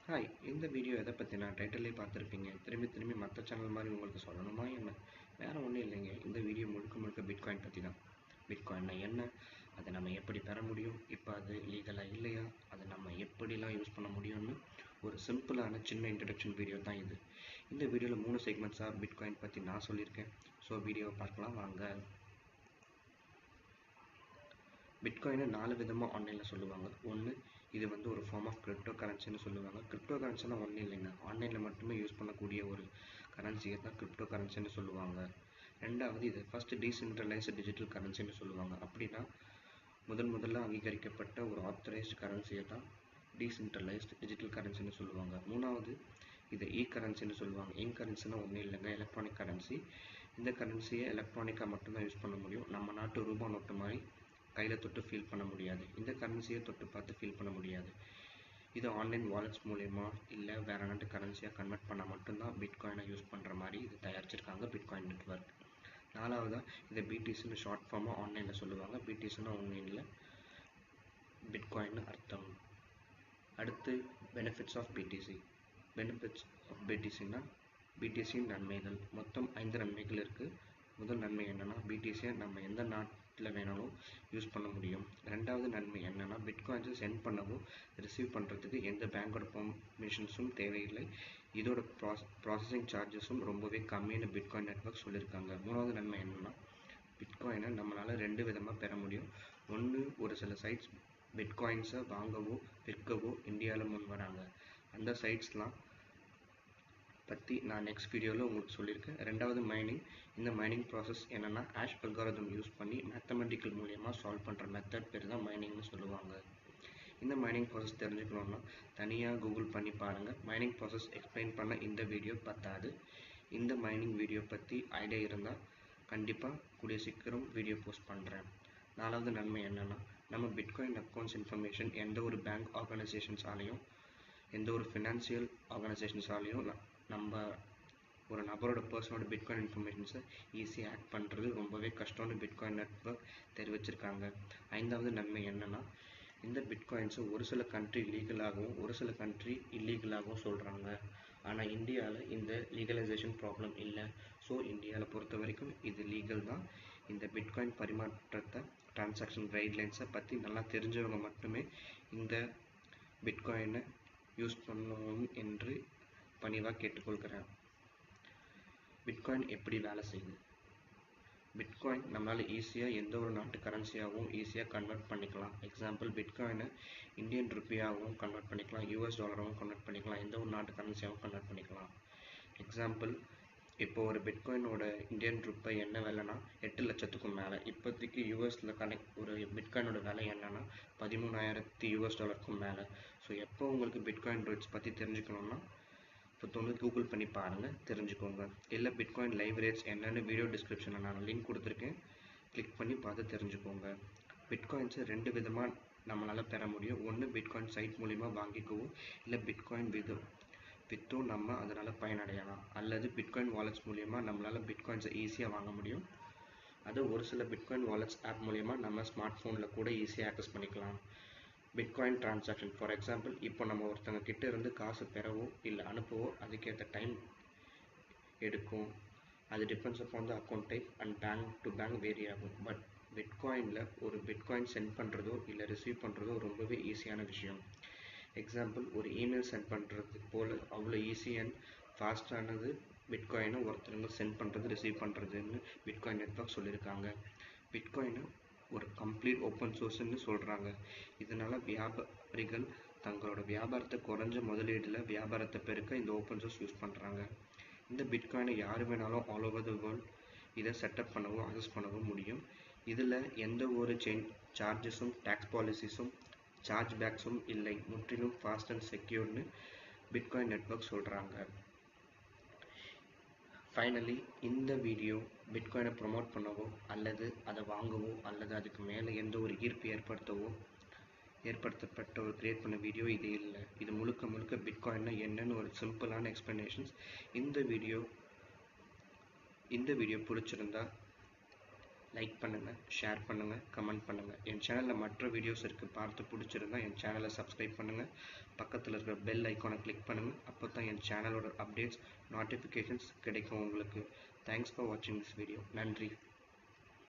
Hi, இந்த video எதை பற்றினா டைட்டிலே பார்த்துருப்பீங்க. திரும்பி மற்ற சேனல் மாதிரி உங்களுக்கு சொல்லணுமா என்ன? வேறு ஒன்றும் இல்லைங்க. இந்த வீடியோ முழுக்க பிட்காயின் பற்றி தான். பிட்காயின்னா என்ன, அதை நம்ம எப்படி பெற முடியும், இப்போ அது லீகலாக இல்லையா, அதை நம்ம எப்படிலாம் யூஸ் பண்ண முடியும்னு ஒரு சிம்பிளான சின்ன இன்ட்ரடக்ஷன் வீடியோ தான் இது. இந்த வீடியோவில் 3 செக்மெண்ட்ஸாக பிட்காயின் பற்றி நான் சொல்லியிருக்கேன். ஸோ வீடியோவை பார்க்கலாம் வாங்க. பிட்காயினை 4 விதமாக ஆன்லைனில் சொல்லுவாங்க. ஒன்று, இது வந்து ஒரு ஃபார்ம் ஆஃப் கிரிப்டோ கரன்சின்னு சொல்லுவாங்க. கிரிப்டோ கரன்சினா ஒன்றும் இல்லைங்க, ஆன்லைனில் மட்டுமே யூஸ் பண்ணக்கூடிய ஒரு கரன்சியை தான் கிரிப்டோ கரன்சின்னு சொல்லுவாங்க. ரெண்டாவது, இது ஃபஸ்ட்டு டீசென்ட்ரலைஸ்டு டிஜிட்டல் கரன்சின்னு சொல்லுவாங்க. அப்படின்னா முதல்ல அங்கீகரிக்கப்பட்ட ஒரு ஆத்தரைஸ்டு கரன்சியை தான் டீசென்ட்ரலைஸ்டு டிஜிட்டல் கரன்சின்னு சொல்லுவாங்க. மூணாவது, இதை கரன்சின்னு சொல்லுவாங்க. கரன்சினா ஒன்றும் இல்லைங்க, எலக்ட்ரானிக் கரன்சி. இந்த கரன்சியை எலக்ட்ரானிக்காக மட்டும்தான் யூஸ் பண்ண முடியும். நம்ம நாட்டு ரூபா நோட்டு மாதிரி கையில் தொட்டு ஃபீல் பண்ண முடியாது. இந்த கரன்சியை தொட்டு பார்த்து ஃபீல் பண்ண முடியாது. இது ஆன்லைன் வாலெட்ஸ் மூலயமா இல்லை வேறு நாட்டு கரன்சியாக கன்வெர்ட் பண்ணால் மட்டும்தான் பிட்காயினை யூஸ் பண்ணுற மாதிரி இது தயாரிச்சிருக்காங்க பிட்காயின் நெட்வொர்க். நாலாவதாக இதை பிடிசின்னு ஷார்ட் ஃபார்மாக ஆன்லைனில் சொல்லுவாங்க. பிடிசின்னா ஒன்றும் இல்லை, பிட்காயின்னு அர்த்தம். அடுத்து benefits of BTC. Benefits of பிடிசின்னா பிடிசியின் நன்மைகள். மொத்தம் 5 நன்மைகள் இருக்குது. முதல் நன்மை என்னென்னா, பிடிசியை நம்ம எந்த நாட்டில் வேணாலும் யூஸ் பண்ண முடியும். ரெண்டாவது நன்மை என்னென்னா, பிட்காயின்ஸை சென்ட் பண்ணவோ ரிசீவ் பண்ணுறதுக்கு எந்த பேங்கோட பெர்மிஷன்ஸும் தேவையில்லை. இதோட ப்ராசஸிங் சார்ஜஸும் ரொம்பவே கம்மியான பிட்காயின் நெட்வொர்க் சொல்லியிருக்காங்க. மூணாவது நன்மை என்னென்னா, பிட்காயினை நம்மளால் 2 விதமாக பெற முடியும். ஒன்று, ஒரு சில சைட்ஸ் பிட்காயின்ஸை வாங்கவோ விற்கவோ இந்தியாவில் முன் வராங்க. அந்த சைட்ஸ்லாம் பற்றி நான் நெக்ஸ்ட் வீடியோவில் உங்களுக்கு சொல்லியிருக்கேன். ரெண்டாவது மைனிங். இந்த மைனிங் ப்ராசஸ் என்னென்னா, ஆஷ் அல்காரிதம் யூஸ் பண்ணி மேத்தமெட்டிக்கல் மூலியமாக சால்வ் பண்ணுற மெத்தட் பேர் தான் மைனிங்னு சொல்லுவாங்க. இந்த மைனிங் ப்ராசஸ் தெரிஞ்சுக்கணுன்னா தனியாக கூகுள் பண்ணி பாருங்கள். மைனிங் ப்ராசஸ் எக்ஸ்பிளைன் பண்ண இந்த வீடியோ பத்தாது. இந்த மைனிங் வீடியோ பற்றி ஐடியா இருந்தால் கண்டிப்பாக கூடிய சீக்கிரம் வீடியோ போஸ்ட் பண்ணுறேன். நாலாவது நன்மை என்னென்னா, நம்ம பிட்காயின் அக்கௌண்ட்ஸ் இன்ஃபர்மேஷன் எந்த ஒரு பேங்க் ஆர்கனைசேஷன்ஸாலையும் எந்த ஒரு ஃபினான்சியல் ஆர்கனைசேஷன்ஸாலையும் நம்ம ஒரு நபரோட பர்சனோட பிட்காயின் இன்ஃபர்மேஷன்ஸை ஈஸியாக ஆக்ட் பண்ணுறது ரொம்பவே கஷ்டம்னு பிட்காயின் நெட்வொர்க் தெரிவிச்சிருக்காங்க. ஐந்தாவது நன்மை என்னென்னா, இந்த பிட்காயின்ஸை ஒரு சில கண்ட்ரி லீகலாகவும் ஒரு சில கண்ட்ரி இல்லீகலாகவும் சொல்கிறாங்க. ஆனால் இந்தியாவில் இந்த லீகலைசேஷன் ப்ராப்ளம் இல்லை. ஸோ இந்தியாவில் பொறுத்த வரைக்கும் இது லீகல் தான். இந்த பிட்காயின் பரிமாற்றத்தை, டிரான்சாக்ஷன் கைட்லைன்ஸை பற்றி நல்லா தெரிஞ்சவங்க மட்டுமே இந்த பிட்காயினை யூஸ் பண்ணணும் என்று பணிவாக கேட்டுக்கொள்கிறேன். பிட்காயின் எப்படி வேலை செய்யுது? பிட்காயின் நம்மளால் ஈஸியாக எந்த ஒரு நாட்டு கரன்சியாகவும் ஈஸியாக கன்வெர்ட் பண்ணிக்கலாம். எக்ஸாம்பிள், பிட்காயினை இந்தியன் ருப்பியாகவும் கன்வெர்ட் பண்ணிக்கலாம், US டாலராகவும் கன்வெர்ட் பண்ணிக்கலாம், எந்த ஒரு நாட்டு கரன்சியாகவும் கன்வெர்ட் பண்ணிக்கலாம். எக்ஸாம்பிள், இப்போ ஒரு பிட்காயினோட இந்தியன் ருப்பை என்ன விலைனா 8 லட்சத்துக்கும் மேலே. இப்போதைக்கு யூஎஸில் ஒரு பிட்காயினோட விலை என்னன்னா $13,000 மேலே. ஸோ எப்போ உங்களுக்கு பிட்காயின் ரேட்ஸ் பற்றி தெரிஞ்சுக்கணுன்னா இப்போ கூகுள் பண்ணி பாருங்கள், தெரிஞ்சுக்கோங்க. இல்லை பிட்காயின் லைவ் ரேட்ஸ் என்னென்னு வீடியோ டிஸ்கிரிப்ஷனில் நான் லிங்க் கொடுத்துருக்கேன், கிளிக் பண்ணி பார்த்து தெரிஞ்சுக்கோங்க. பிட்காயின்ஸை 2 விதமாக நம்மளால் பெற முடியும். ஒன்று, பிட்காயின் சைட் மூலிமா வாங்கிக்கவோ இல்லை பிட்காயின் விற்றோ நம்ம அதனால் பயனடையலாம். அல்லது பிட்காயின் வாலெட்ஸ் மூலிமா நம்மளால் பிட்காயின்ஸை ஈஸியாக வாங்க முடியும். அது ஒரு சில பிட்காயின் வாலெட்ஸ் ஆப் மூலிமா நம்ம ஸ்மார்ட் ஃபோனில் கூட ஈஸியாக ஆக்சஸ் பண்ணிக்கலாம். பிட்காயின் டிரான்சாக்ஷன், ஃபார் எக்ஸாம்பிள், இப்போ நம்ம ஒருத்தங்க கிட்ட இருந்து காசு பெறவோ இல்லை அனுப்பவோ அதுக்கேற்ற டைம் எடுக்கும். அது depends upon the account type and bank to bank vary ஆகும். பட் பிட்காயினில் ஒரு பிட்காயின் சென்ட் பண்ணுறதோ இல்லை ரிசீவ் பண்ணுறதோ ரொம்பவே ஈஸியான விஷயம். எக்ஸாம்பிள், ஒரு இமெயில் சென்ட் பண்ணுறது போல் அவ்வளோ ஈஸி அண்ட் ஃபாஸ்டானது பிட்காயினை ஒருத்தருங்க சென்ட் பண்ணுறது ரிசீவ் பண்ணுறதுன்னு பிட்காயின் நெட்வொர்க் சொல்லியிருக்காங்க. பிட்காயினை ஒரு கம்ப்ளீட் ஓப்பன் சோர்ஸ்ன்னு சொல்கிறாங்க. இதனால் வியாபாரிகள் தங்களோட வியாபாரத்தை குறைஞ்ச முதலீடில் வியாபாரத்தை பெருக்க இந்த ஓப்பன் சோர்ஸ் யூஸ் பண்ணுறாங்க. இந்த பிட்காயினை யார் வேணாலும் ஆல் ஓவர் த வேர்ல்ட் இதை செட்டப் பண்ணவோ அக்சஸ் பண்ணவோ முடியும். இதில் எந்த ஒரு சார்ஜஸும் டேக்ஸ் பாலிசிஸும் சார்ஜ் பேக்ஸும் இல்லை. முற்றிலும் ஃபாஸ்ட் அண்ட் செக்யூர்னு பிட்காயின் நெட்வொர்க் சொல்கிறாங்க. ஃபைனலி, இந்த வீடியோ பிட்காயினை ப்ரொமோட் பண்ணவோ அல்லது அதை வாங்கவோ அல்லது அதுக்கு மேலே எந்த ஒரு ஈர்ப்பு ஏற்படுத்தப்பட்ட ஒரு கிரியேட் பண்ண வீடியோ இது இல்லை. இது முழுக்க பிட்காயின்னா என்னன்னு ஒரு சிம்பிளான எக்ஸ்ப்ளனேஷன்ஸ். இந்த வீடியோ பிடிச்சிருந்தா லைக் பண்ணுங்கள், ஷேர் பண்ணுங்கள், கமெண்ட் பண்ணுங்கள். என் சேனலில் மற்ற வீடியோஸ் இருக்குது, பார்த்து பிடிச்சிருந்தா என் சேனலை சப்ஸ்கிரைப் பண்ணுங்கள். பக்கத்தில் இருக்கிற பெல் ஐக்கானை கிளிக் பண்ணுங்கள். அப்போ தான் என் சேனலோட அப்டேட்ஸ் நோட்டிஃபிகேஷன்ஸ் கிடைக்கும் உங்களுக்கு. தேங்க்ஸ் ஃபார் வாட்சிங் திஸ் வீடியோ. நன்றி.